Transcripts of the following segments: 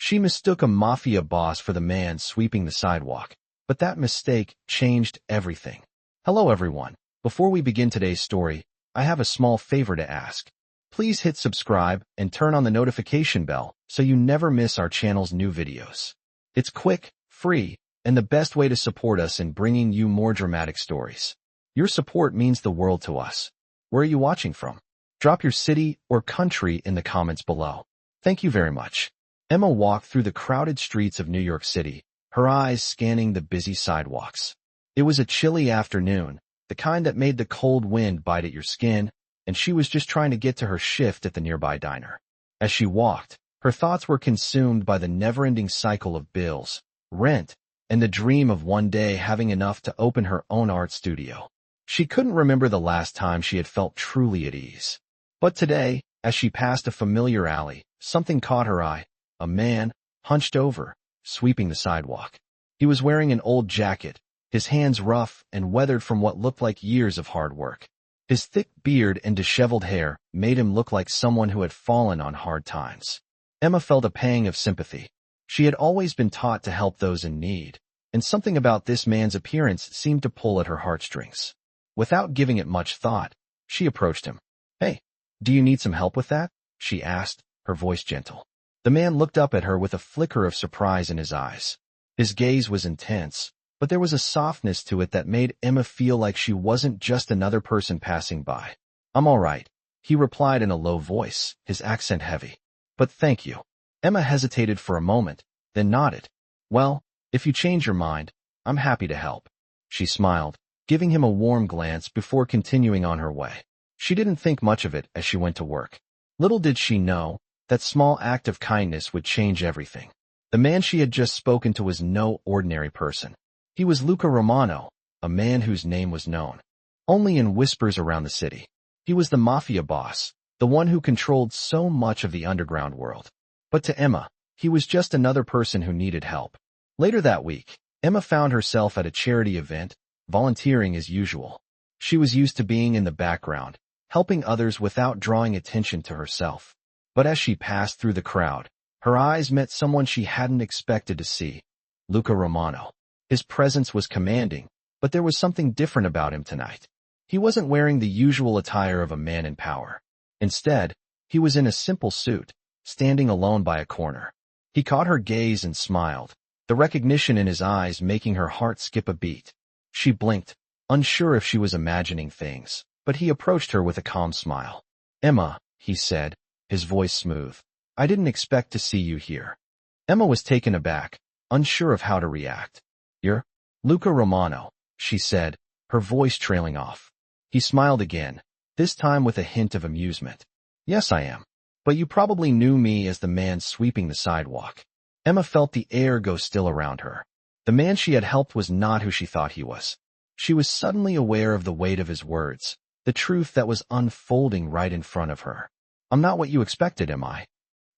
She mistook a mafia boss for the man sweeping the sidewalk, but that mistake changed everything. Hello everyone. Before we begin today's story, I have a small favor to ask. Please hit subscribe and turn on the notification bell so you never miss our channel's new videos. It's quick, free, and the best way to support us in bringing you more dramatic stories. Your support means the world to us. Where are you watching from? Drop your city or country in the comments below. Thank you very much. Emma walked through the crowded streets of New York City, her eyes scanning the busy sidewalks. It was a chilly afternoon, the kind that made the cold wind bite at your skin, and she was just trying to get to her shift at the nearby diner. As she walked, her thoughts were consumed by the never-ending cycle of bills, rent, and the dream of one day having enough to open her own art studio. She couldn't remember the last time she had felt truly at ease. But today, as she passed a familiar alley, something caught her eye. A man, hunched over, sweeping the sidewalk. He was wearing an old jacket, his hands rough and weathered from what looked like years of hard work. His thick beard and disheveled hair made him look like someone who had fallen on hard times. Emma felt a pang of sympathy. She had always been taught to help those in need, and something about this man's appearance seemed to pull at her heartstrings. Without giving it much thought, she approached him. "Hey, do you need some help with that?" she asked, her voice gentle. The man looked up at her with a flicker of surprise in his eyes. His gaze was intense, but there was a softness to it that made Emma feel like she wasn't just another person passing by. "I'm all right," he replied in a low voice, his accent heavy. "But thank you." Emma hesitated for a moment, then nodded. "Well, if you change your mind, I'm happy to help." She smiled, giving him a warm glance before continuing on her way. She didn't think much of it as she went to work. Little did she know, that small act of kindness would change everything. The man she had just spoken to was no ordinary person. He was Luca Romano, a man whose name was known only in whispers around the city. He was the Mafia boss, the one who controlled so much of the underground world. But to Emma, he was just another person who needed help. Later that week, Emma found herself at a charity event, volunteering as usual. She was used to being in the background, helping others without drawing attention to herself. But as she passed through the crowd, her eyes met someone she hadn't expected to see, Luca Romano. His presence was commanding, but there was something different about him tonight. He wasn't wearing the usual attire of a man in power. Instead, he was in a simple suit, standing alone by a corner. He caught her gaze and smiled, the recognition in his eyes making her heart skip a beat. She blinked, unsure if she was imagining things, but he approached her with a calm smile. "Emma," he said, his voice smooth. "I didn't expect to see you here." Emma was taken aback, unsure of how to react. "You're Luca Romano," she said, her voice trailing off. He smiled again, this time with a hint of amusement. "Yes, I am. But you probably knew me as the man sweeping the sidewalk." Emma felt the air go still around her. The man she had helped was not who she thought he was. She was suddenly aware of the weight of his words, the truth that was unfolding right in front of her. "I'm not what you expected, am I?"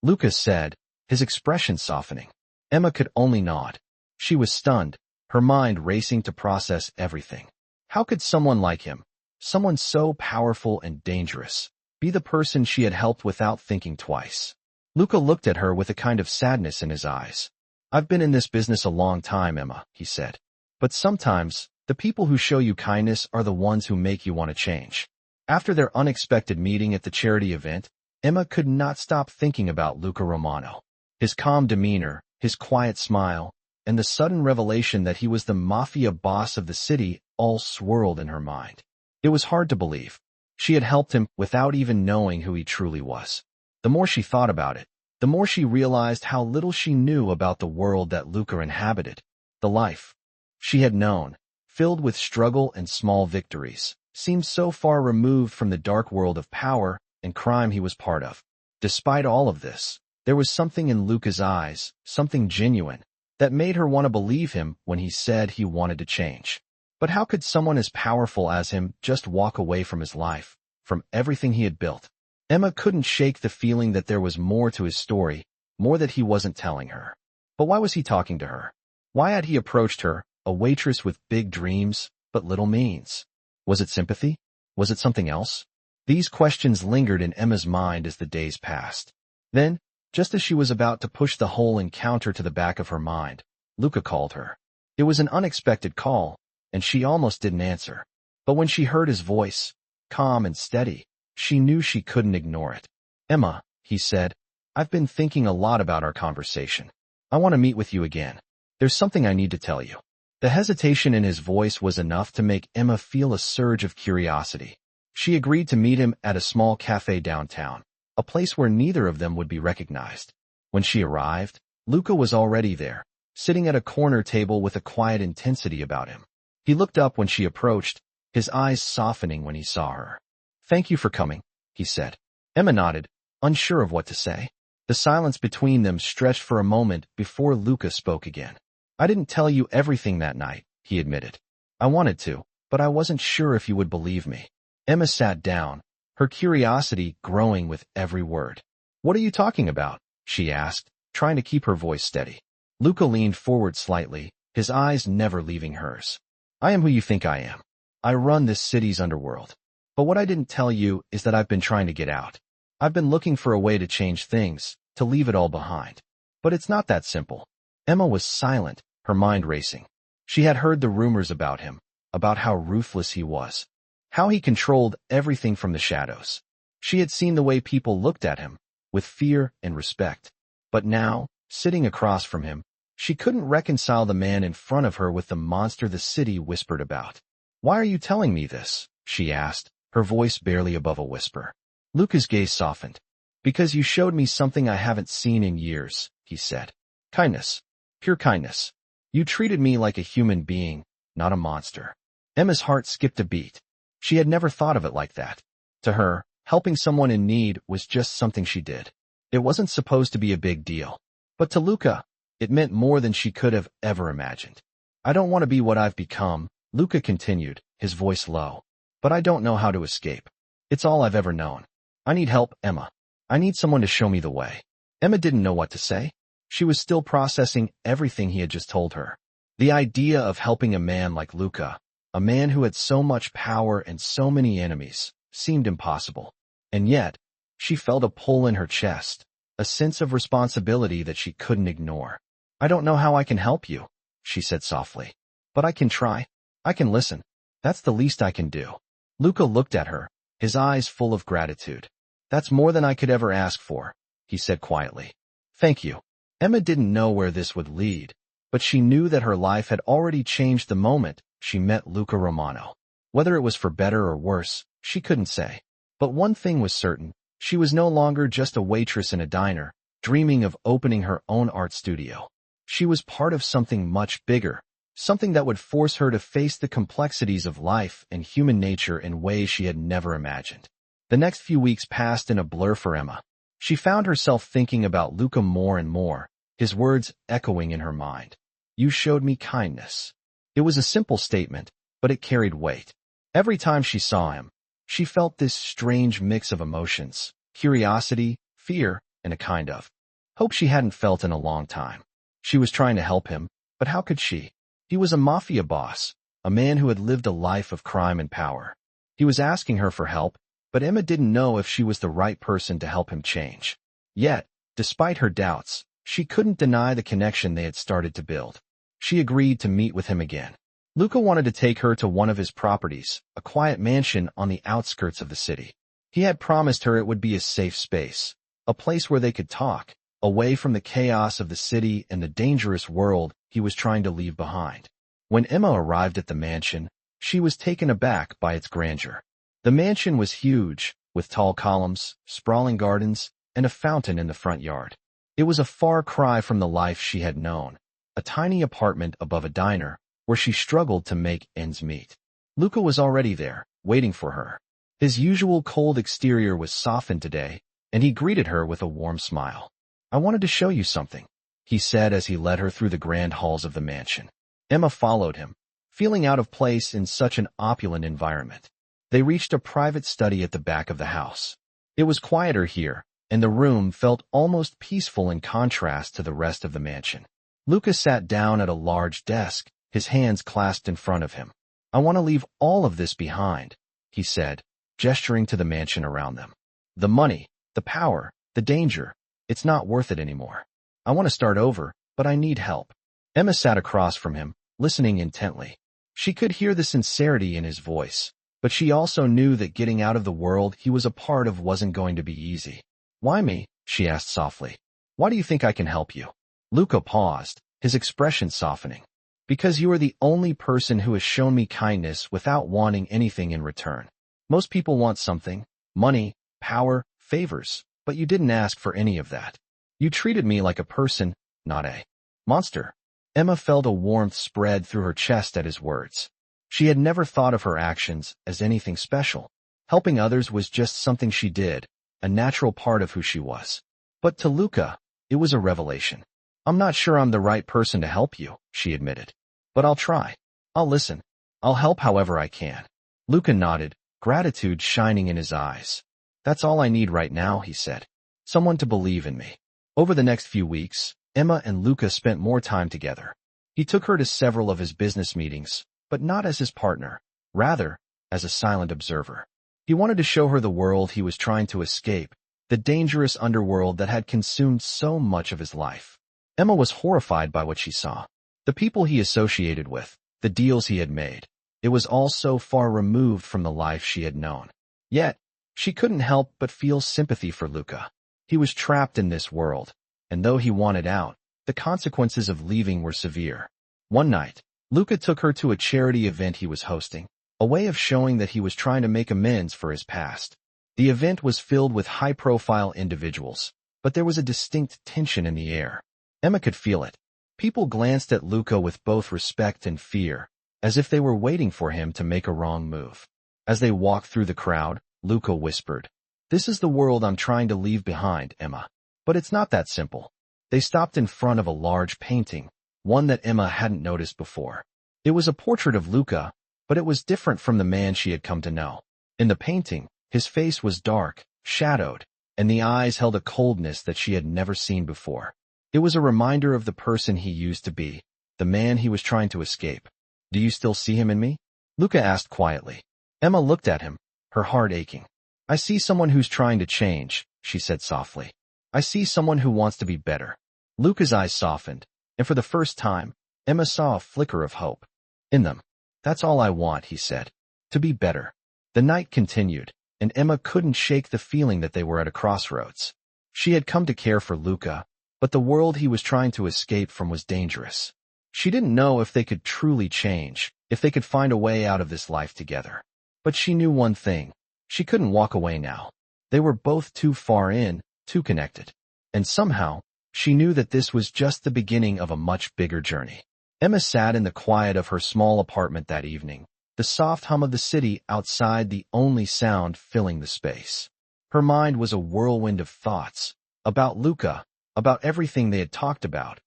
Lucas said, his expression softening. Emma could only nod. She was stunned, her mind racing to process everything. How could someone like him, someone so powerful and dangerous, be the person she had helped without thinking twice? Luca looked at her with a kind of sadness in his eyes. "I've been in this business a long time, Emma," he said. "But sometimes, the people who show you kindness are the ones who make you want to change." After their unexpected meeting at the charity event, Emma could not stop thinking about Luca Romano. His calm demeanor, his quiet smile, and the sudden revelation that he was the mafia boss of the city all swirled in her mind. It was hard to believe. She had helped him without even knowing who he truly was. The more she thought about it, the more she realized how little she knew about the world that Luca inhabited. The life she had known, filled with struggle and small victories, seemed so far removed from the dark world of power and crime he was part of. Despite all of this, there was something in Luca's eyes, something genuine, that made her want to believe him when he said he wanted to change. But how could someone as powerful as him just walk away from his life, from everything he had built? Emma couldn't shake the feeling that there was more to his story, more that he wasn't telling her. But why was he talking to her? Why had he approached her, a waitress with big dreams, but little means? Was it sympathy? Was it something else? These questions lingered in Emma's mind as the days passed. Then, Just as she was about to push the whole encounter to the back of her mind, Luca called her. It was an unexpected call, and she almost didn't answer. But when she heard his voice, calm and steady, she knew she couldn't ignore it. "Emma," he said, "I've been thinking a lot about our conversation. I want to meet with you again. There's something I need to tell you." The hesitation in his voice was enough to make Emma feel a surge of curiosity. She agreed to meet him at a small cafe downtown, a place where neither of them would be recognized. When she arrived, Luca was already there, sitting at a corner table with a quiet intensity about him. He looked up when she approached, his eyes softening when he saw her. "Thank you for coming," he said. Emma nodded, unsure of what to say. The silence between them stretched for a moment before Luca spoke again. "I didn't tell you everything that night," he admitted. "I wanted to, but I wasn't sure if you would believe me." Emma sat down, her curiosity growing with every word. "What are you talking about?" she asked, trying to keep her voice steady. Luca leaned forward slightly, his eyes never leaving hers. "I am who you think I am. I run this city's underworld. But what I didn't tell you is that I've been trying to get out. I've been looking for a way to change things, to leave it all behind. But it's not that simple." Emma was silent, her mind racing. She had heard the rumors about him, about how ruthless he was, how he controlled everything from the shadows. She had seen the way people looked at him, with fear and respect. But now, sitting across from him, she couldn't reconcile the man in front of her with the monster the city whispered about. "Why are you telling me this?" she asked, her voice barely above a whisper. Luca's gaze softened. "Because you showed me something I haven't seen in years," he said. "Kindness. Pure kindness. You treated me like a human being, not a monster." Emma's heart skipped a beat. She had never thought of it like that. To her, helping someone in need was just something she did. It wasn't supposed to be a big deal. But to Luca, it meant more than she could have ever imagined. "I don't want to be what I've become," Luca continued, his voice low. "But I don't know how to escape. It's all I've ever known. I need help, Emma. I need someone to show me the way." Emma didn't know what to say. She was still processing everything he had just told her. The idea of helping a man like Luca, a man who had so much power and so many enemies, seemed impossible. And yet, she felt a pull in her chest, a sense of responsibility that she couldn't ignore. "I don't know how I can help you," she said softly. "But I can try. I can listen. That's the least I can do." Luca looked at her, his eyes full of gratitude. "That's more than I could ever ask for," he said quietly. "Thank you." Emma didn't know where this would lead, but she knew that her life had already changed the moment she met Luca Romano. Whether it was for better or worse, she couldn't say. But one thing was certain, she was no longer just a waitress in a diner, dreaming of opening her own art studio. She was part of something much bigger, something that would force her to face the complexities of life and human nature in ways she had never imagined. The next few weeks passed in a blur for Emma. She found herself thinking about Luca more and more, his words echoing in her mind. "You showed me kindness." It was a simple statement, but it carried weight. Every time she saw him, she felt this strange mix of emotions, curiosity, fear, and a kind of hope she hadn't felt in a long time. She was trying to help him, but how could she? He was a mafia boss, a man who had lived a life of crime and power. He was asking her for help, but Emma didn't know if she was the right person to help him change. Yet, despite her doubts, she couldn't deny the connection they had started to build. She agreed to meet with him again. Luca wanted to take her to one of his properties, a quiet mansion on the outskirts of the city. He had promised her it would be a safe space, a place where they could talk, away from the chaos of the city and the dangerous world he was trying to leave behind. When Emma arrived at the mansion, she was taken aback by its grandeur. The mansion was huge, with tall columns, sprawling gardens, and a fountain in the front yard. It was a far cry from the life she had known, a tiny apartment above a diner, where she struggled to make ends meet. Luca was already there, waiting for her. His usual cold exterior was softened today, and he greeted her with a warm smile. "I wanted to show you something," he said as he led her through the grand halls of the mansion. Emma followed him, feeling out of place in such an opulent environment. They reached a private study at the back of the house. It was quieter here, and the room felt almost peaceful in contrast to the rest of the mansion. Luca sat down at a large desk, his hands clasped in front of him. "I want to leave all of this behind," he said, gesturing to the mansion around them. "The money, the power, the danger. It's not worth it anymore. I want to start over, but I need help. Emma sat across from him, listening intently. She could hear the sincerity in his voice, but she also knew that getting out of the world he was a part of wasn't going to be easy. Why me? She asked softly. Why do you think I can help you? Luca paused, his expression softening. Because you are the only person who has shown me kindness without wanting anything in return. Most people want something, money, power, favors, but you didn't ask for any of that. You treated me like a person, not a monster. Emma felt a warmth spread through her chest at his words. She had never thought of her actions as anything special. Helping others was just something she did, a natural part of who she was. But to Luca, it was a revelation. I'm not sure I'm the right person to help you, she admitted. But I'll try. I'll listen. I'll help however I can. Luca nodded, gratitude shining in his eyes. That's all I need right now, he said. Someone to believe in me. Over the next few weeks, Emma and Luca spent more time together. He took her to several of his business meetings, but not as his partner, rather, as a silent observer. He wanted to show her the world he was trying to escape, the dangerous underworld that had consumed so much of his life. Emma was horrified by what she saw. The people he associated with, the deals he had made. It was all so far removed from the life she had known. Yet, she couldn't help but feel sympathy for Luca. He was trapped in this world, and though he wanted out, the consequences of leaving were severe. One night, Luca took her to a charity event he was hosting, a way of showing that he was trying to make amends for his past. The event was filled with high-profile individuals, but there was a distinct tension in the air. Emma could feel it. People glanced at Luca with both respect and fear, as if they were waiting for him to make a wrong move. As they walked through the crowd, Luca whispered, "This is the world I'm trying to leave behind, Emma. But it's not that simple." They stopped in front of a large painting, one that Emma hadn't noticed before. It was a portrait of Luca, but it was different from the man she had come to know. In the painting, his face was dark, shadowed, and the eyes held a coldness that she had never seen before. It was a reminder of the person he used to be, the man he was trying to escape. "Do you still see him in me?" Luca asked quietly. Emma looked at him, her heart aching. "I see someone who's trying to change," she said softly. "I see someone who wants to be better." Luca's eyes softened, and for the first time, Emma saw a flicker of hope in them. "That's all I want," he said. "To be better." The night continued, and Emma couldn't shake the feeling that they were at a crossroads. She had come to care for Luca, but the world he was trying to escape from was dangerous. She didn't know if they could truly change, if they could find a way out of this life together. But she knew one thing. She couldn't walk away now. They were both too far in, too connected. And somehow, she knew that this was just the beginning of a much bigger journey. Emma sat in the quiet of her small apartment that evening, the soft hum of the city outside the only sound filling the space. Her mind was a whirlwind of thoughts, about Luca, about everything they had talked about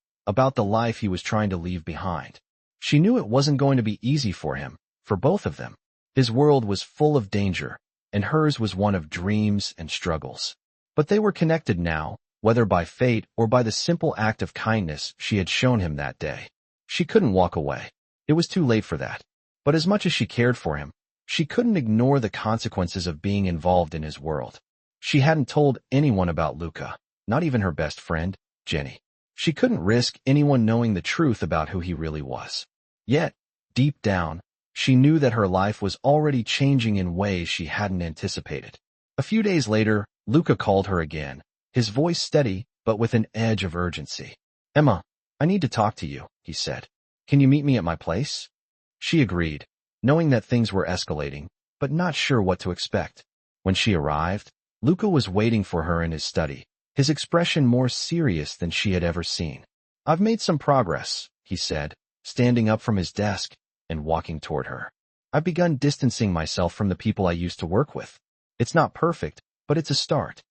the life he was trying to leave behind. She knew it wasn't going to be easy for him, for both of them. His world was full of danger, and hers was one of dreams and struggles. But they were connected now, whether by fate or by the simple act of kindness she had shown him that day. She couldn't walk away. It was too late for that. But as much as she cared for him, she couldn't ignore the consequences of being involved in his world. She hadn't told anyone about Luca, not even her best friend, Jenny. She couldn't risk anyone knowing the truth about who he really was. Yet, deep down, she knew that her life was already changing in ways she hadn't anticipated. A few days later, Luca called her again, his voice steady, but with an edge of urgency. "Emma, I need to talk to you," he said. "Can you meet me at my place?" She agreed, knowing that things were escalating, but not sure what to expect. When she arrived, Luca was waiting for her in his study, his expression more serious than she had ever seen. "I've made some progress," he said, standing up from his desk and walking toward her. "I've begun distancing myself from the people I used to work with. It's not perfect, but it's a start."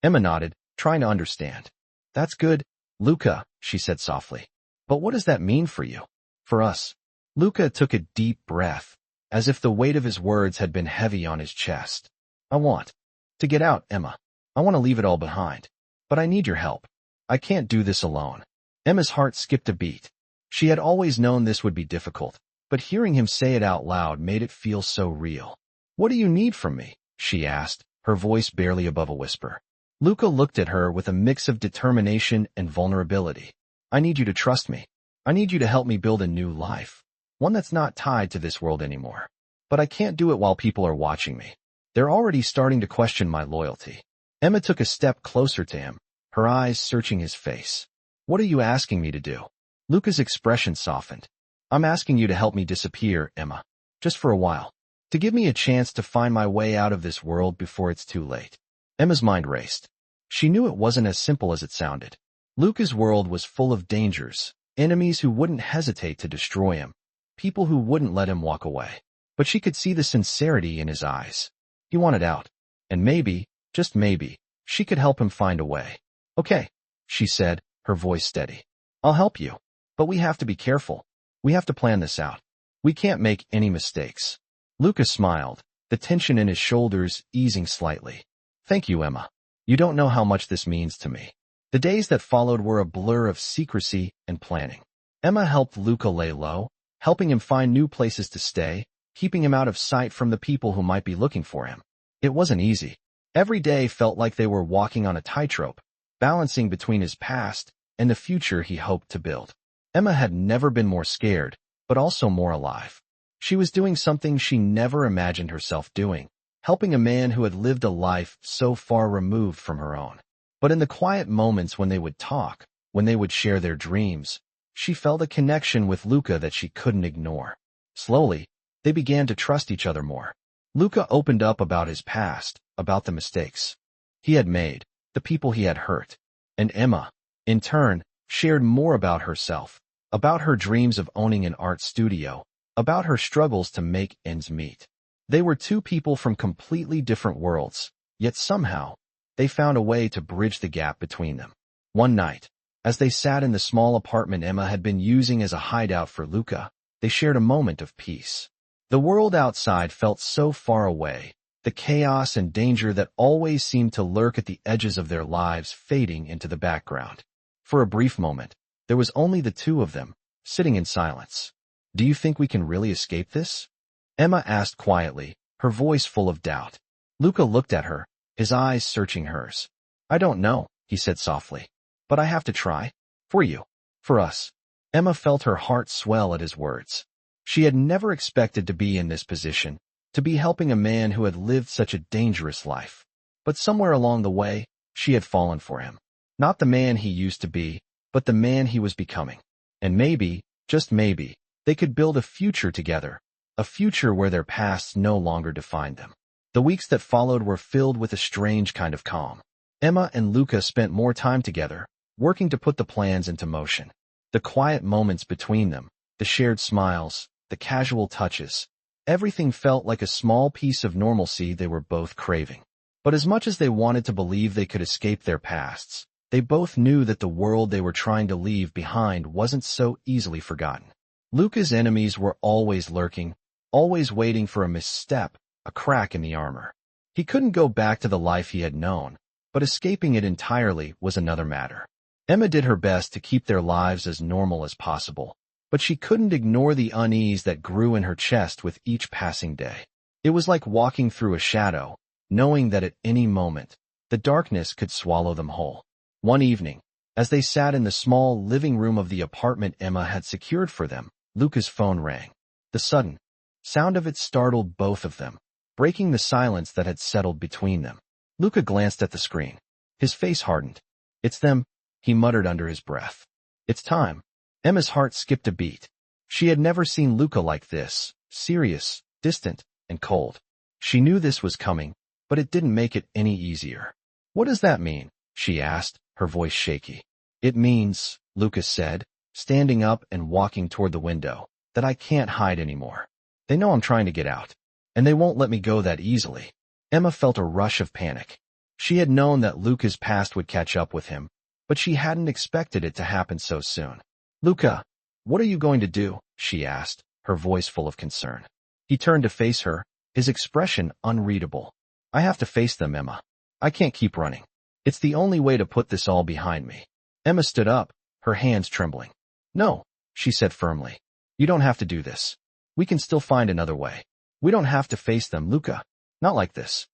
Emma nodded, trying to understand. "That's good, Luca," she said softly. "But what does that mean for you? For us?" Luca took a deep breath, as if the weight of his words had been heavy on his chest. "I want to get out, Emma. I want to leave it all behind. But I need your help. I can't do this alone." Emma's heart skipped a beat. She had always known this would be difficult, but hearing him say it out loud made it feel so real. "What do you need from me?" she asked, her voice barely above a whisper. Luca looked at her with a mix of determination and vulnerability. I need you to trust me. I need you to help me build a new life. One that's not tied to this world anymore. But I can't do it while people are watching me. They're already starting to question my loyalty. Emma took a step closer to him, her eyes searching his face. What are you asking me to do? Luca's expression softened. I'm asking you to help me disappear, Emma. Just for a while. To give me a chance to find my way out of this world before it's too late. Emma's mind raced. She knew it wasn't as simple as it sounded. Luca's world was full of dangers, enemies who wouldn't hesitate to destroy him, people who wouldn't let him walk away. But she could see the sincerity in his eyes. He wanted out. And maybe, just maybe, she could help him find a way. Okay, she said, her voice steady. I'll help you. But we have to be careful. We have to plan this out. We can't make any mistakes. Luca smiled, the tension in his shoulders easing slightly. Thank you, Emma. You don't know how much this means to me. The days that followed were a blur of secrecy and planning. Emma helped Luca lay low, helping him find new places to stay, keeping him out of sight from the people who might be looking for him. It wasn't easy. Every day felt like they were walking on a tightrope, balancing between his past and the future he hoped to build. Emma had never been more scared, but also more alive. She was doing something she never imagined herself doing, helping a man who had lived a life so far removed from her own. But in the quiet moments when they would talk, when they would share their dreams, she felt a connection with Luca that she couldn't ignore. Slowly, they began to trust each other more. Luca opened up about his past, about the mistakes he had made, the people he had hurt. And Emma, in turn, shared more about herself, about her dreams of owning an art studio, about her struggles to make ends meet. They were two people from completely different worlds, yet somehow, they found a way to bridge the gap between them. One night, as they sat in the small apartment Emma had been using as a hideout for Luca, they shared a moment of peace. The world outside felt so far away, the chaos and danger that always seemed to lurk at the edges of their lives fading into the background. For a brief moment, there was only the two of them, sitting in silence. Do you think we can really escape this? Emma asked quietly, her voice full of doubt. Luca looked at her, his eyes searching hers. I don't know, he said softly. But I have to try. For you. For us. Emma felt her heart swell at his words. She had never expected to be in this position, to be helping a man who had lived such a dangerous life. But somewhere along the way, she had fallen for him. Not the man he used to be, but the man he was becoming. And maybe, just maybe, they could build a future together, a future where their pasts no longer defined them. The weeks that followed were filled with a strange kind of calm. Emma and Luca spent more time together, working to put the plans into motion. The quiet moments between them, the shared smiles, the casual touches, everything felt like a small piece of normalcy they were both craving. But as much as they wanted to believe they could escape their pasts, they both knew that the world they were trying to leave behind wasn't so easily forgotten. Luca's enemies were always lurking, always waiting for a misstep, a crack in the armor. He couldn't go back to the life he had known, but escaping it entirely was another matter. Emma did her best to keep their lives as normal as possible, but she couldn't ignore the unease that grew in her chest with each passing day. It was like walking through a shadow, knowing that at any moment, the darkness could swallow them whole. One evening, as they sat in the small living room of the apartment Emma had secured for them, Luca's phone rang. The sudden sound of it startled both of them, breaking the silence that had settled between them. Luca glanced at the screen. His face hardened. It's them, he muttered under his breath. It's time. Emma's heart skipped a beat. She had never seen Luca like this, serious, distant, and cold. She knew this was coming, but it didn't make it any easier. What does that mean? She asked, her voice shaky. It means, Luca said, standing up and walking toward the window, that I can't hide anymore. They know I'm trying to get out, and they won't let me go that easily. Emma felt a rush of panic. She had known that Luca's past would catch up with him, but she hadn't expected it to happen so soon. Luca, what are you going to do? She asked, her voice full of concern. He turned to face her, his expression unreadable. I have to face them, Emma. I can't keep running. It's the only way to put this all behind me. Emma stood up, her hands trembling. No, she said firmly. You don't have to do this. We can still find another way. We don't have to face them, Luca. Not like this.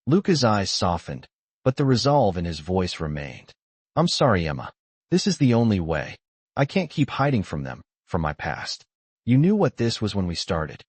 Luca's eyes softened, but the resolve in his voice remained. I'm sorry, Emma. This is the only way. I can't keep hiding from them, from my past. You knew what this was when we started.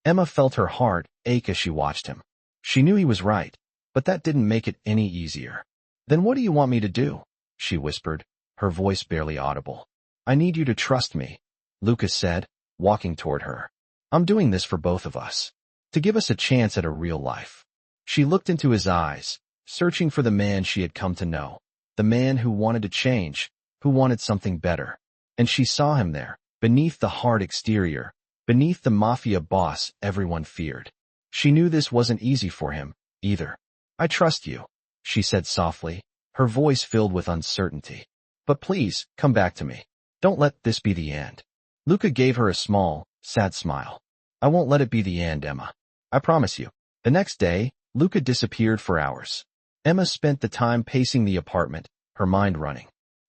Emma felt her heart ache as she watched him. She knew he was right, but that didn't make it any easier. Then what do you want me to do? She whispered, her voice barely audible. I need you to trust me, Luca said, walking toward her. I'm doing this for both of us. To give us a chance at a real life. She looked into his eyes, searching for the man she had come to know. The man who wanted to change, who wanted something better. And she saw him there, beneath the hard exterior, beneath the Mafia boss everyone feared. She knew this wasn't easy for him, either. I trust you, she said softly, her voice filled with uncertainty. But please, come back to me. Don't let this be the end. Luca gave her a small, sad smile. I won't let it be the end, Emma. I promise you. The next day, Luca disappeared for hours. Emma spent the time pacing the apartment, her mind running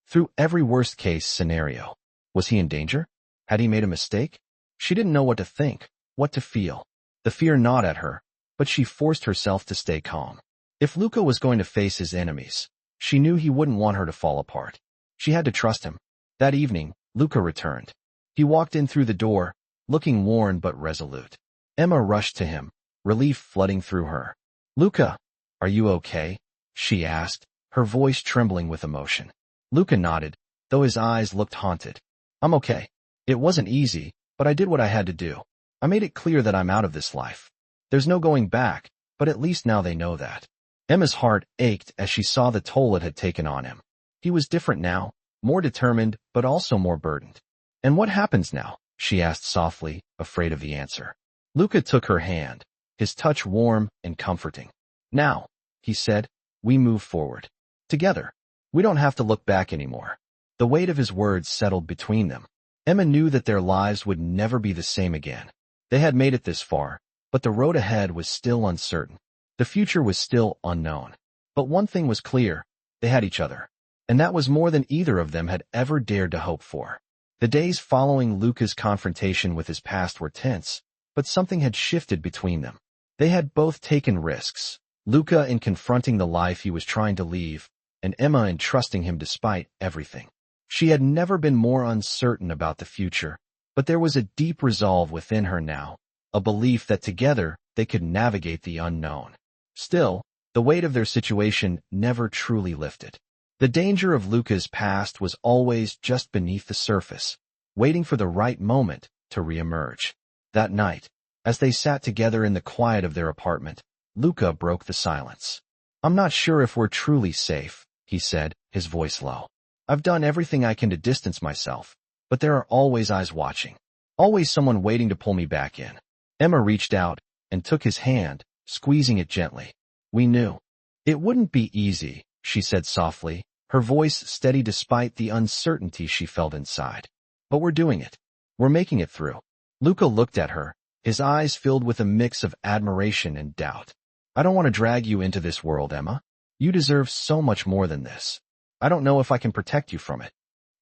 through every worst-case scenario. Was he in danger? Had he made a mistake? She didn't know what to think, what to feel. The fear gnawed at her, but she forced herself to stay calm. If Luca was going to face his enemies, she knew he wouldn't want her to fall apart. She had to trust him. That evening, Luca returned. He walked in through the door, looking worn but resolute. Emma rushed to him, relief flooding through her. Luca, are you okay? She asked, her voice trembling with emotion. Luca nodded, though his eyes looked haunted. I'm okay. It wasn't easy, but I did what I had to do. I made it clear that I'm out of this life. There's no going back, but at least now they know that. Emma's heart ached as she saw the toll it had taken on him. He was different now, more determined, but also more burdened. And what happens now? She asked softly, afraid of the answer. Luca took her hand, his touch warm and comforting. Now, he said, we move forward. Together. We don't have to look back anymore. The weight of his words settled between them. Emma knew that their lives would never be the same again. They had made it this far, but the road ahead was still uncertain. The future was still unknown. But one thing was clear, they had each other. And that was more than either of them had ever dared to hope for. The days following Luca's confrontation with his past were tense, but something had shifted between them. They had both taken risks, Luca in confronting the life he was trying to leave, and Emma in trusting him despite everything. She had never been more uncertain about the future, but there was a deep resolve within her now, a belief that together they could navigate the unknown. Still, the weight of their situation never truly lifted. The danger of Luca's past was always just beneath the surface, waiting for the right moment to reemerge. That night, as they sat together in the quiet of their apartment, Luca broke the silence. I'm not sure if we're truly safe, he said, his voice low. I've done everything I can to distance myself, but there are always eyes watching. Always someone waiting to pull me back in. Emma reached out and took his hand, squeezing it gently. We knew. It wouldn't be easy, she said softly, her voice steady despite the uncertainty she felt inside. But we're doing it. We're making it through. Luca looked at her, his eyes filled with a mix of admiration and doubt. I don't want to drag you into this world, Emma. You deserve so much more than this. I don't know if I can protect you from it.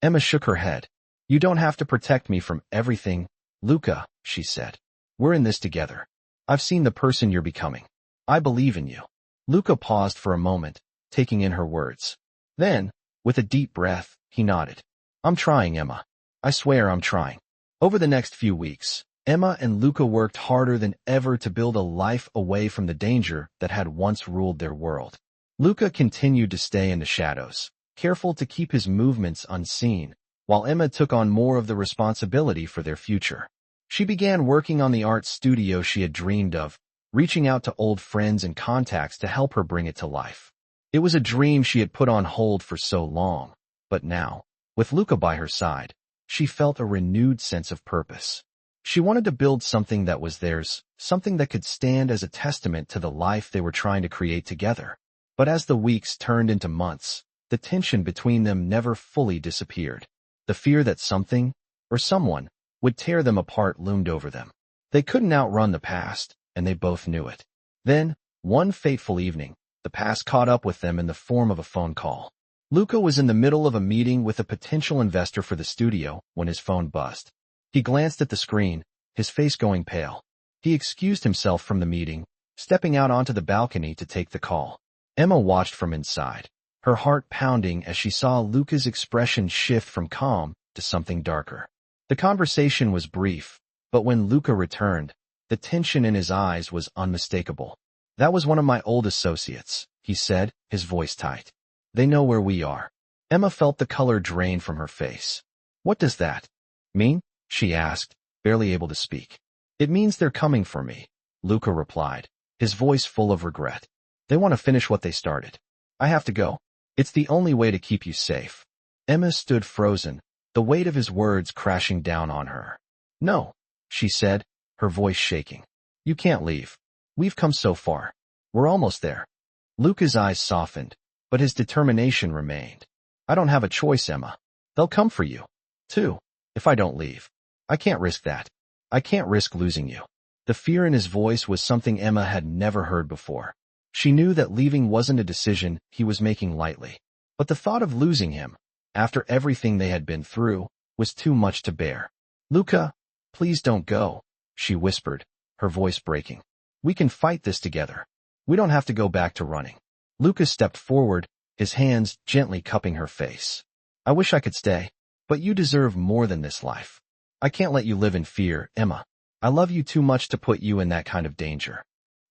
Emma shook her head. You don't have to protect me from everything, Luca, she said. We're in this together. I've seen the person you're becoming. I believe in you. Luca paused for a moment, taking in her words. Then, with a deep breath, he nodded. I'm trying, Emma. I swear I'm trying. Over the next few weeks, Emma and Luca worked harder than ever to build a life away from the danger that had once ruled their world. Luca continued to stay in the shadows, careful to keep his movements unseen, while Emma took on more of the responsibility for their future. She began working on the art studio she had dreamed of, reaching out to old friends and contacts to help her bring it to life. It was a dream she had put on hold for so long, but now, with Luca by her side, she felt a renewed sense of purpose. She wanted to build something that was theirs, something that could stand as a testament to the life they were trying to create together. But as the weeks turned into months, the tension between them never fully disappeared. The fear that something, or someone, would tear them apart loomed over them. They couldn't outrun the past, and they both knew it. Then, one fateful evening, the past caught up with them in the form of a phone call. Luca was in the middle of a meeting with a potential investor for the studio when his phone buzzed. He glanced at the screen, his face going pale. He excused himself from the meeting, stepping out onto the balcony to take the call. Emma watched from inside, her heart pounding as she saw Luca's expression shift from calm to something darker. The conversation was brief, but when Luca returned, the tension in his eyes was unmistakable. "That was one of my old associates," he said, his voice tight. "They know where we are." Emma felt the color drain from her face. "What does that mean?" she asked, barely able to speak. "It means they're coming for me," Luca replied, his voice full of regret. "They want to finish what they started. I have to go. It's the only way to keep you safe." Emma stood frozen, the weight of his words crashing down on her. "No," she said, her voice shaking. "You can't leave. We've come so far. We're almost there." Luca's eyes softened, but his determination remained. "I don't have a choice, Emma. They'll come for you, too, if I don't leave. I can't risk that. I can't risk losing you." The fear in his voice was something Emma had never heard before. She knew that leaving wasn't a decision he was making lightly, but the thought of losing him, after everything they had been through, was too much to bear. "Luca, please don't go," she whispered, her voice breaking. "We can fight this together. We don't have to go back to running." Luca stepped forward, his hands gently cupping her face. "I wish I could stay, but you deserve more than this life. I can't let you live in fear, Emma. I love you too much to put you in that kind of danger."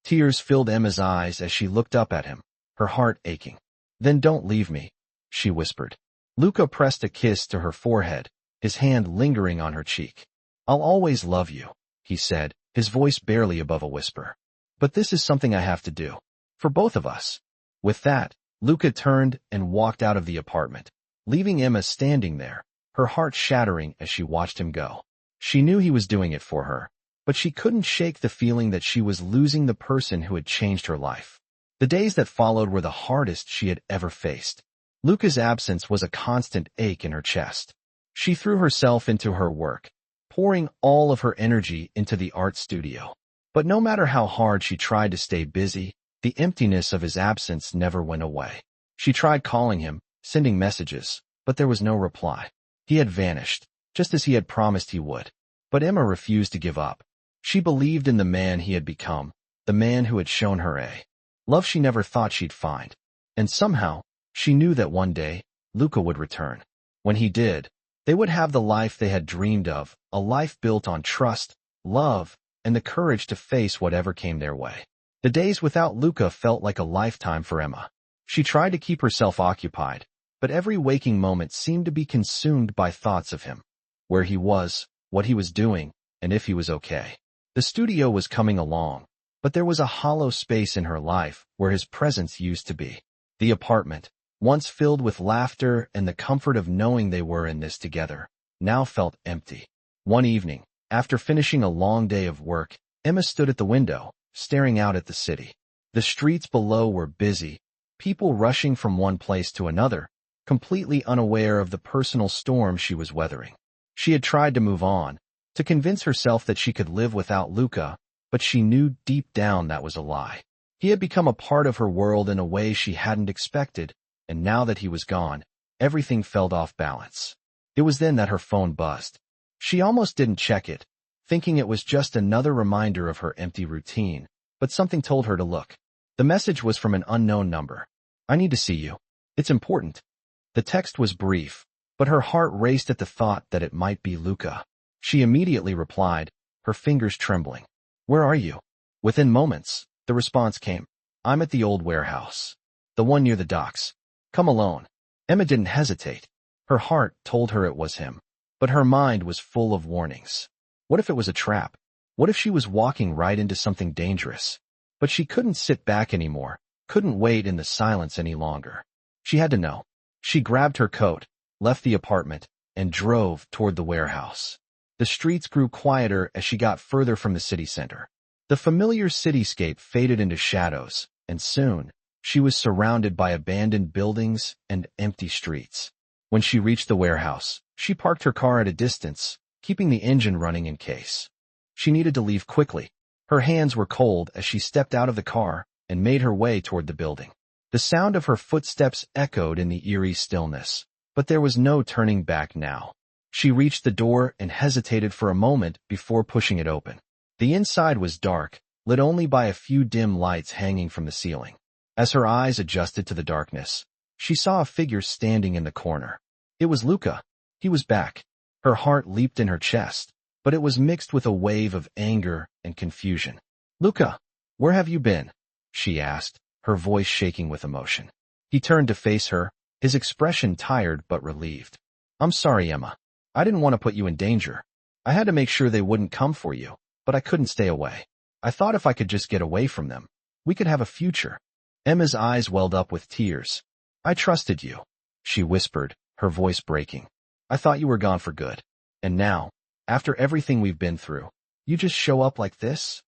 Tears filled Emma's eyes as she looked up at him, her heart aching. "Then don't leave me," she whispered. Luca pressed a kiss to her forehead, his hand lingering on her cheek. "I'll always love you," he said, his voice barely above a whisper. "But this is something I have to do. For both of us." With that, Luca turned and walked out of the apartment, leaving Emma standing there, her heart shattering as she watched him go. She knew he was doing it for her, but she couldn't shake the feeling that she was losing the person who had changed her life. The days that followed were the hardest she had ever faced. Luca's absence was a constant ache in her chest. She threw herself into her work, pouring all of her energy into the art studio. But no matter how hard she tried to stay busy, the emptiness of his absence never went away. She tried calling him, sending messages, but there was no reply. He had vanished, just as he had promised he would. But Emma refused to give up. She believed in the man he had become, the man who had shown her a love she never thought she'd find. And somehow, she knew that one day, Luca would return. When he did, they would have the life they had dreamed of, a life built on trust, love, and the courage to face whatever came their way. The days without Luca felt like a lifetime for Emma. She tried to keep herself occupied, but every waking moment seemed to be consumed by thoughts of him. Where he was, what he was doing, and if he was okay. The studio was coming along, but there was a hollow space in her life where his presence used to be. The apartment, once filled with laughter and the comfort of knowing they were in this together, now felt empty. One evening, after finishing a long day of work, Emma stood at the window, staring out at the city. The streets below were busy, people rushing from one place to another, completely unaware of the personal storm she was weathering. She had tried to move on, to convince herself that she could live without Luca, but she knew deep down that was a lie. He had become a part of her world in a way she hadn't expected, and now that he was gone, everything felt off balance. It was then that her phone buzzed. She almost didn't check it, thinking it was just another reminder of her empty routine, but something told her to look. The message was from an unknown number. "I need to see you. It's important." The text was brief, but her heart raced at the thought that it might be Luca. She immediately replied, her fingers trembling. "Where are you?" Within moments, the response came. "I'm at the old warehouse. The one near the docks. Come alone." Emma didn't hesitate. Her heart told her it was him, but her mind was full of warnings. What if it was a trap? What if she was walking right into something dangerous? But she couldn't sit back anymore, couldn't wait in the silence any longer. She had to know. She grabbed her coat, left the apartment, and drove toward the warehouse. The streets grew quieter as she got further from the city center. The familiar cityscape faded into shadows, and soon, she was surrounded by abandoned buildings and empty streets. When she reached the warehouse, she parked her car at a distance, keeping the engine running in case. She needed to leave quickly. Her hands were cold as she stepped out of the car and made her way toward the building. The sound of her footsteps echoed in the eerie stillness, but there was no turning back now. She reached the door and hesitated for a moment before pushing it open. The inside was dark, lit only by a few dim lights hanging from the ceiling. As her eyes adjusted to the darkness, she saw a figure standing in the corner. It was Luca. He was back. Her heart leaped in her chest, but it was mixed with a wave of anger and confusion. "Luca, where have you been?" she asked, her voice shaking with emotion. He turned to face her, his expression tired but relieved. "I'm sorry, Emma. I didn't want to put you in danger. I had to make sure they wouldn't come for you, but I couldn't stay away. I thought if I could just get away from them, we could have a future." Emma's eyes welled up with tears. "I trusted you," she whispered, her voice breaking. "I thought you were gone for good. And now, after everything we've been through, you just show up like this?"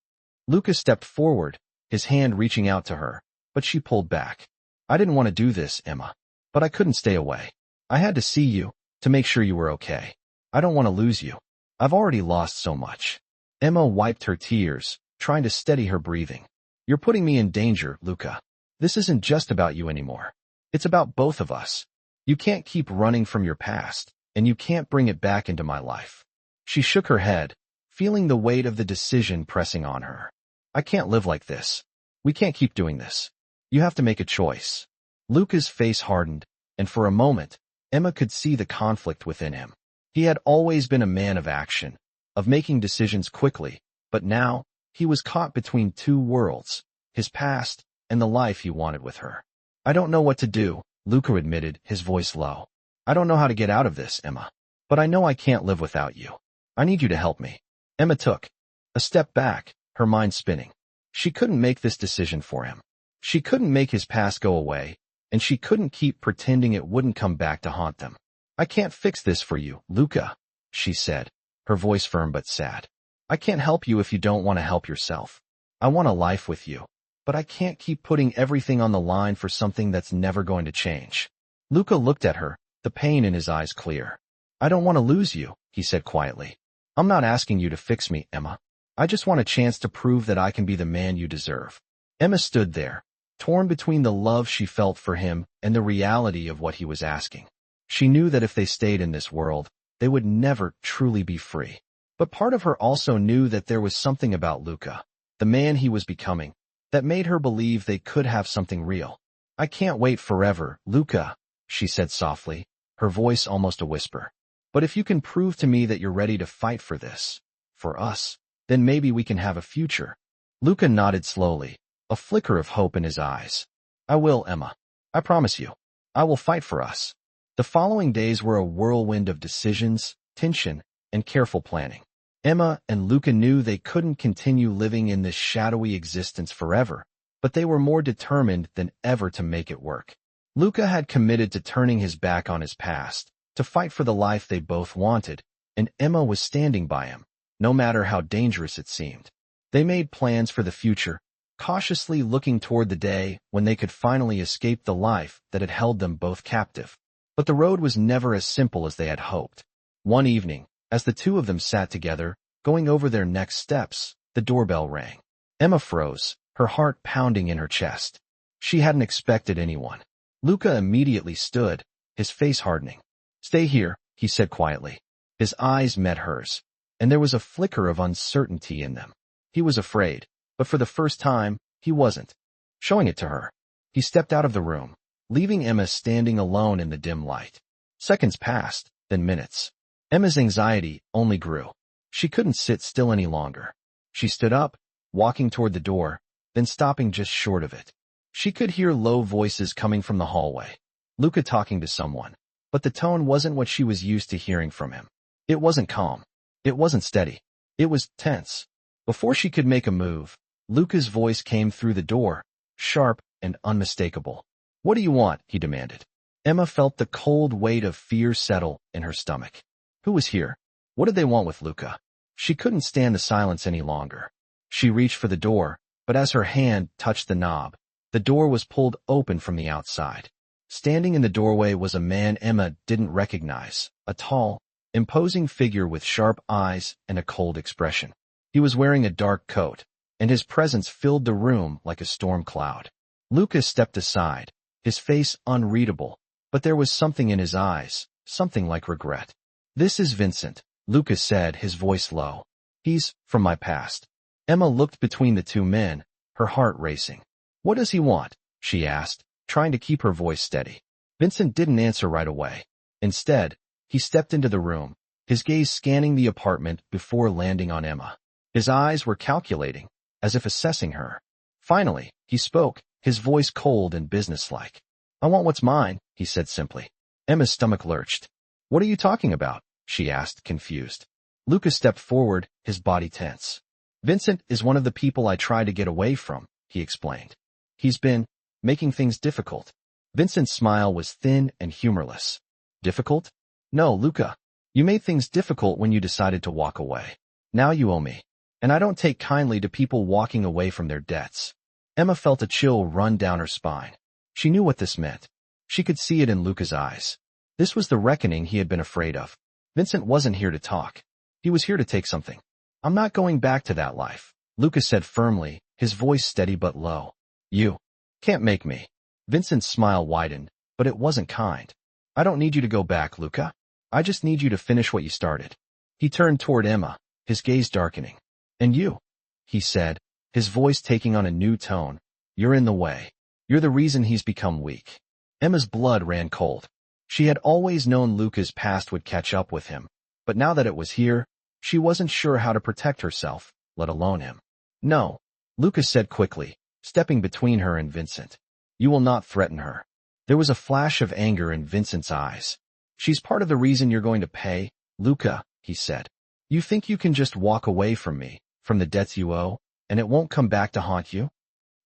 Luca stepped forward, his hand reaching out to her, but she pulled back. "I didn't want to do this, Emma, but I couldn't stay away. I had to see you, to make sure you were okay. I don't want to lose you. I've already lost so much." Emma wiped her tears, trying to steady her breathing. "You're putting me in danger, Luca. This isn't just about you anymore. It's about both of us. You can't keep running from your past, and you can't bring it back into my life." She shook her head, feeling the weight of the decision pressing on her. "I can't live like this. We can't keep doing this. You have to make a choice." Luca's face hardened, and for a moment, Emma could see the conflict within him. He had always been a man of action, of making decisions quickly, but now, he was caught between two worlds, his past and the life he wanted with her. "I don't know what to do," Luca admitted, his voice low. "I don't know how to get out of this, Emma. But I know I can't live without you. I need you to help me." Emma took a step back, her mind spinning. She couldn't make this decision for him. She couldn't make his past go away, and she couldn't keep pretending it wouldn't come back to haunt them. "I can't fix this for you, Luca," she said, her voice firm but sad. "I can't help you if you don't want to help yourself. I want a life with you, but I can't keep putting everything on the line for something that's never going to change." Luca looked at her, the pain in his eyes clear. "I don't want to lose you," he said quietly. "I'm not asking you to fix me, Emma. I just want a chance to prove that I can be the man you deserve." Emma stood there, torn between the love she felt for him and the reality of what he was asking. She knew that if they stayed in this world, they would never truly be free. But part of her also knew that there was something about Luca, the man he was becoming, that made her believe they could have something real. "I can't wait forever, Luca," she said softly, her voice almost a whisper. "But if you can prove to me that you're ready to fight for this, for us, then maybe we can have a future." Luca nodded slowly, a flicker of hope in his eyes. "I will, Emma. I promise you. I will fight for us." The following days were a whirlwind of decisions, tension, and careful planning. Emma and Luca knew they couldn't continue living in this shadowy existence forever, but they were more determined than ever to make it work. Luca had committed to turning his back on his past, to fight for the life they both wanted, and Emma was standing by him, no matter how dangerous it seemed. They made plans for the future, cautiously looking toward the day when they could finally escape the life that had held them both captive. But the road was never as simple as they had hoped. One evening, as the two of them sat together, going over their next steps, the doorbell rang. Emma froze, her heart pounding in her chest. She hadn't expected anyone. Luca immediately stood, his face hardening. "Stay here," he said quietly. His eyes met hers, and there was a flicker of uncertainty in them. He was afraid, but for the first time, he wasn't. Showing it to her, he stepped out of the room, leaving Emma standing alone in the dim light. Seconds passed, then minutes. Emma's anxiety only grew. She couldn't sit still any longer. She stood up, walking toward the door, then stopping just short of it. She could hear low voices coming from the hallway. Luca talking to someone, but the tone wasn't what she was used to hearing from him. It wasn't calm. It wasn't steady. It was tense. Before she could make a move, Luca's voice came through the door, sharp and unmistakable. "What do you want?" he demanded. Emma felt the cold weight of fear settle in her stomach. Who was here? What did they want with Luca? She couldn't stand the silence any longer. She reached for the door, but as her hand touched the knob, the door was pulled open from the outside. Standing in the doorway was a man Emma didn't recognize, a tall, imposing figure with sharp eyes and a cold expression. He was wearing a dark coat, and his presence filled the room like a storm cloud. Luca stepped aside, his face unreadable, but there was something in his eyes, something like regret. "This is Vincent," Luca said, his voice low. "He's from my past." Emma looked between the two men, her heart racing. "What does he want?" she asked, trying to keep her voice steady. Vincent didn't answer right away. Instead, he stepped into the room, his gaze scanning the apartment before landing on Emma. His eyes were calculating, as if assessing her. Finally, he spoke, his voice cold and businesslike. "I want what's mine," he said simply. Emma's stomach lurched. "What are you talking about?" she asked, confused. Luca stepped forward, his body tense. "Vincent is one of the people I try to get away from," he explained. "He's been making things difficult." Vincent's smile was thin and humorless. "Difficult? No, Luca. You made things difficult when you decided to walk away. Now you owe me. And I don't take kindly to people walking away from their debts." Emma felt a chill run down her spine. She knew what this meant. She could see it in Luca's eyes. This was the reckoning he had been afraid of. Vincent wasn't here to talk. He was here to take something. "I'm not going back to that life," Luca said firmly, his voice steady but low. "You can't make me." Vincent's smile widened, but it wasn't kind. "I don't need you to go back, Luca. I just need you to finish what you started." He turned toward Emma, his gaze darkening. "And you," he said, his voice taking on a new tone. "You're in the way. You're the reason he's become weak." Emma's blood ran cold. She had always known Luca's past would catch up with him, but now that it was here, she wasn't sure how to protect herself, let alone him. "No," Luca said quickly, stepping between her and Vincent. "You will not threaten her." There was a flash of anger in Vincent's eyes. "She's part of the reason you're going to pay, Luca," he said. "You think you can just walk away from me, from the debts you owe, and it won't come back to haunt you?"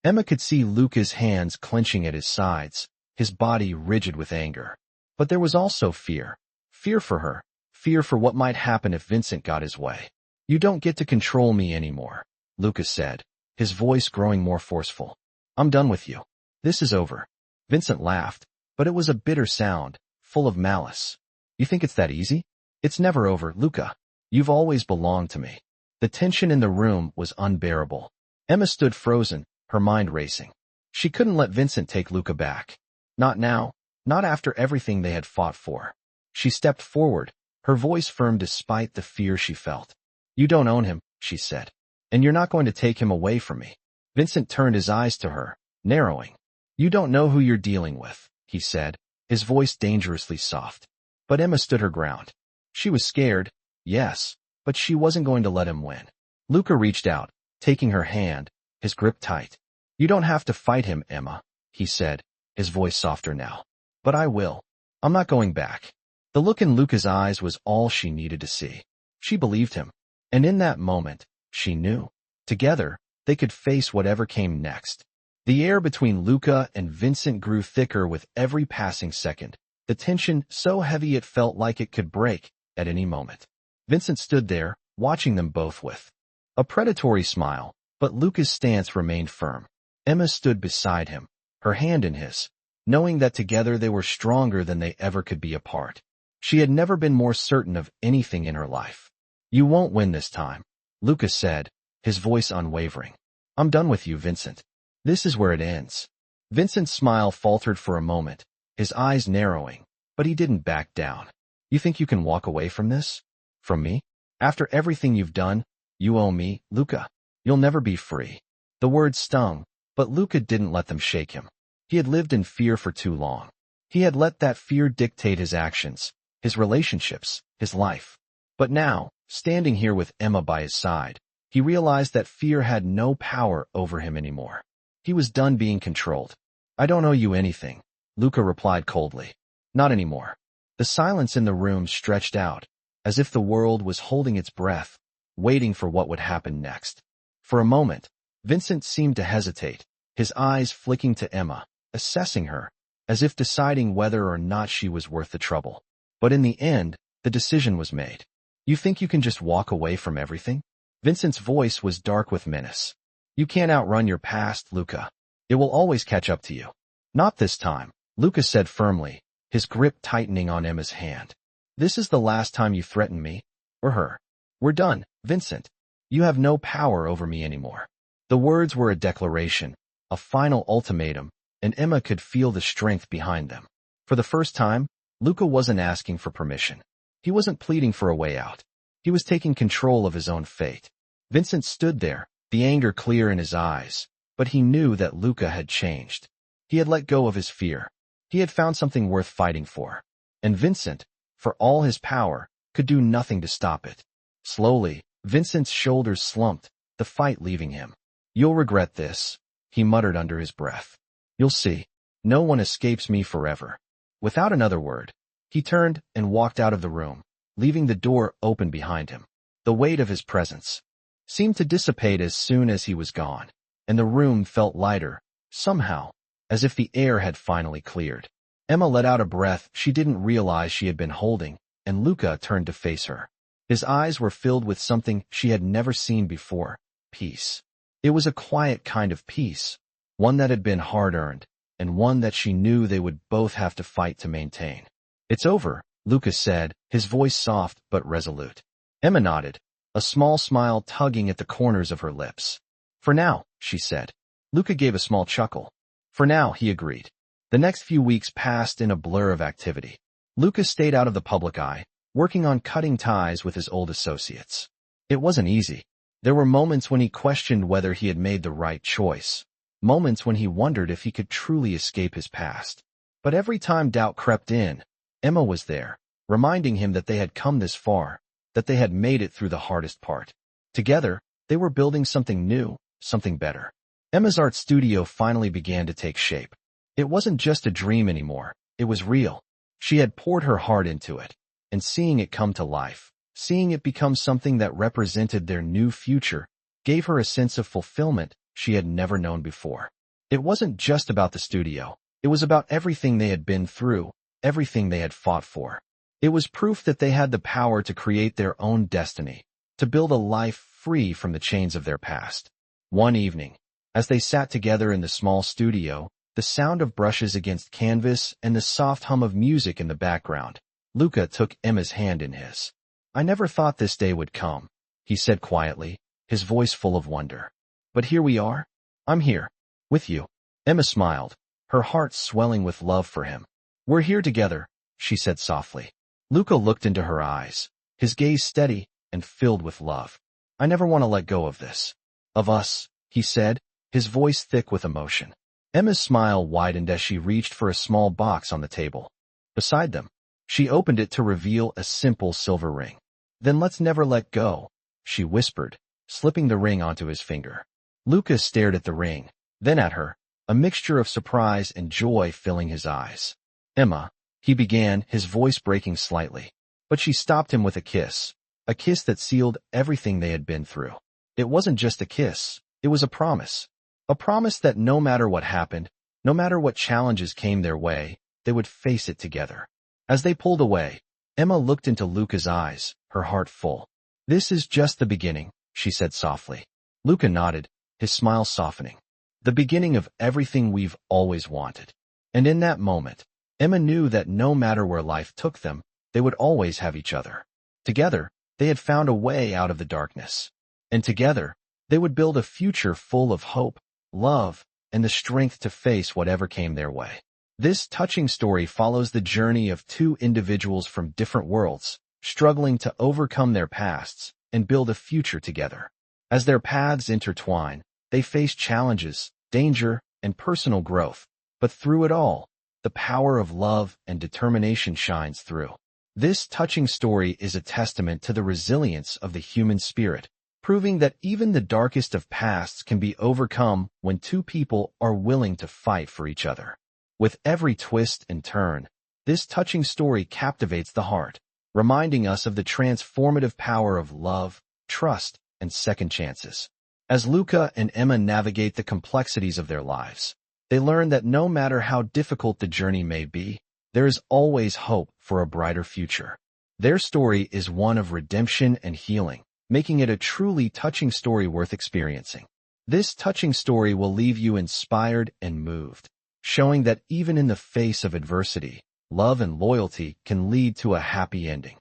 Emma could see Luca's hands clenching at his sides, his body rigid with anger. But there was also fear. Fear for her. Fear for what might happen if Vincent got his way. "You don't get to control me anymore," Luca said, his voice growing more forceful. "I'm done with you. This is over." Vincent laughed, but it was a bitter sound, full of malice. "You think it's that easy? It's never over, Luca. You've always belonged to me." The tension in the room was unbearable. Emma stood frozen, her mind racing. She couldn't let Vincent take Luca back. Not now, not after everything they had fought for. She stepped forward, her voice firm despite the fear she felt. "You don't own him," she said. "And you're not going to take him away from me." Vincent turned his eyes to her, narrowing. "You don't know who you're dealing with," he said, his voice dangerously soft. But Emma stood her ground. She was scared, yes, but she wasn't going to let him win. Luca reached out, taking her hand, his grip tight. "You don't have to fight him, Emma," he said, his voice softer now. "But I will. I'm not going back." The look in Luca's eyes was all she needed to see. She believed him. And in that moment, she knew. Together, they could face whatever came next. The air between Luca and Vincent grew thicker with every passing second, the tension so heavy it felt like it could break at any moment. Vincent stood there, watching them both with a predatory smile, but Luca's stance remained firm. Emma stood beside him, her hand in his, knowing that together they were stronger than they ever could be apart. She had never been more certain of anything in her life. "You won't win this time," Luca said, his voice unwavering. "I'm done with you, Vincent. This is where it ends." Vincent's smile faltered for a moment, his eyes narrowing, but he didn't back down. "You think you can walk away from this? From me? After everything you've done, you owe me, Luca. You'll never be free." The words stung, but Luca didn't let them shake him. He had lived in fear for too long. He had let that fear dictate his actions, his relationships, his life. But now, standing here with Emma by his side, he realized that fear had no power over him anymore. He was done being controlled. "I don't owe you anything," Luca replied coldly. "Not anymore." The silence in the room stretched out, as if the world was holding its breath, waiting for what would happen next. For a moment, Vincent seemed to hesitate, his eyes flicking to Emma, assessing her, as if deciding whether or not she was worth the trouble. But in the end, the decision was made. "You think you can just walk away from everything?" Vincent's voice was dark with menace. "You can't outrun your past, Luca. It will always catch up to you." "Not this time," Luca said firmly, his grip tightening on Emma's hand. "This is the last time you threaten me, or her. We're done, Vincent. You have no power over me anymore." The words were a declaration, a final ultimatum, and Emma could feel the strength behind them. For the first time, Luca wasn't asking for permission. He wasn't pleading for a way out. He was taking control of his own fate. Vincent stood there, the anger clear in his eyes, but he knew that Luca had changed. He had let go of his fear. He had found something worth fighting for. And Vincent, for all his power, could do nothing to stop it. Slowly, Vincent's shoulders slumped, the fight leaving him. "You'll regret this," he muttered under his breath. "You'll see. No one escapes me forever." Without another word, he turned and walked out of the room, leaving the door open behind him. The weight of his presence seemed to dissipate as soon as he was gone, and the room felt lighter, somehow, as if the air had finally cleared. Emma let out a breath she didn't realize she had been holding, and Luca turned to face her. His eyes were filled with something she had never seen before: peace. It was a quiet kind of peace, one that had been hard-earned, and one that she knew they would both have to fight to maintain. "It's over," Luca said, his voice soft but resolute. Emma nodded, a small smile tugging at the corners of her lips. "For now," she said. Luca gave a small chuckle. "For now," he agreed. The next few weeks passed in a blur of activity. Luca stayed out of the public eye, working on cutting ties with his old associates. It wasn't easy. There were moments when he questioned whether he had made the right choice, moments when he wondered if he could truly escape his past. But every time doubt crept in, Emma was there, reminding him that they had come this far, that they had made it through the hardest part. Together, they were building something new, something better. Emma's art studio finally began to take shape. It wasn't just a dream anymore, it was real. She had poured her heart into it, and seeing it come to life, seeing it become something that represented their new future, gave her a sense of fulfillment she had never known before. It wasn't just about the studio, it was about everything they had been through, everything they had fought for. It was proof that they had the power to create their own destiny, to build a life free from the chains of their past. One evening, as they sat together in the small studio, the sound of brushes against canvas and the soft hum of music in the background, Luca took Emma's hand in his. "I never thought this day would come," he said quietly, his voice full of wonder. "But here we are. I'm here. With you." Emma smiled, her heart swelling with love for him. "We're here together," she said softly. Luca looked into her eyes, his gaze steady and filled with love. "I never want to let go of this. Of us," he said, his voice thick with emotion. Emma's smile widened as she reached for a small box on the table. Beside them, she opened it to reveal a simple silver ring. "Then let's never let go," she whispered, slipping the ring onto his finger. Luca stared at the ring, then at her, a mixture of surprise and joy filling his eyes. "Emma," he began, his voice breaking slightly. But she stopped him with a kiss that sealed everything they had been through. It wasn't just a kiss, it was a promise. A promise that no matter what happened, no matter what challenges came their way, they would face it together. As they pulled away, Emma looked into Luca's eyes, her heart full. "This is just the beginning," she said softly. Luca nodded, his smile softening. "The beginning of everything we've always wanted." And in that moment, Emma knew that no matter where life took them, they would always have each other. Together, they had found a way out of the darkness. And together, they would build a future full of hope, love, and the strength to face whatever came their way. This touching story follows the journey of two individuals from different worlds, struggling to overcome their pasts and build a future together. As their paths intertwine, they face challenges, danger, and personal growth. But through it all, the power of love and determination shines through. This touching story is a testament to the resilience of the human spirit, proving that even the darkest of pasts can be overcome when two people are willing to fight for each other. With every twist and turn, this touching story captivates the heart, reminding us of the transformative power of love, trust, and second chances. As Luca and Emma navigate the complexities of their lives, they learn that no matter how difficult the journey may be, there is always hope for a brighter future. Their story is one of redemption and healing, making it a truly touching story worth experiencing. This touching story will leave you inspired and moved, showing that even in the face of adversity, love and loyalty can lead to a happy ending.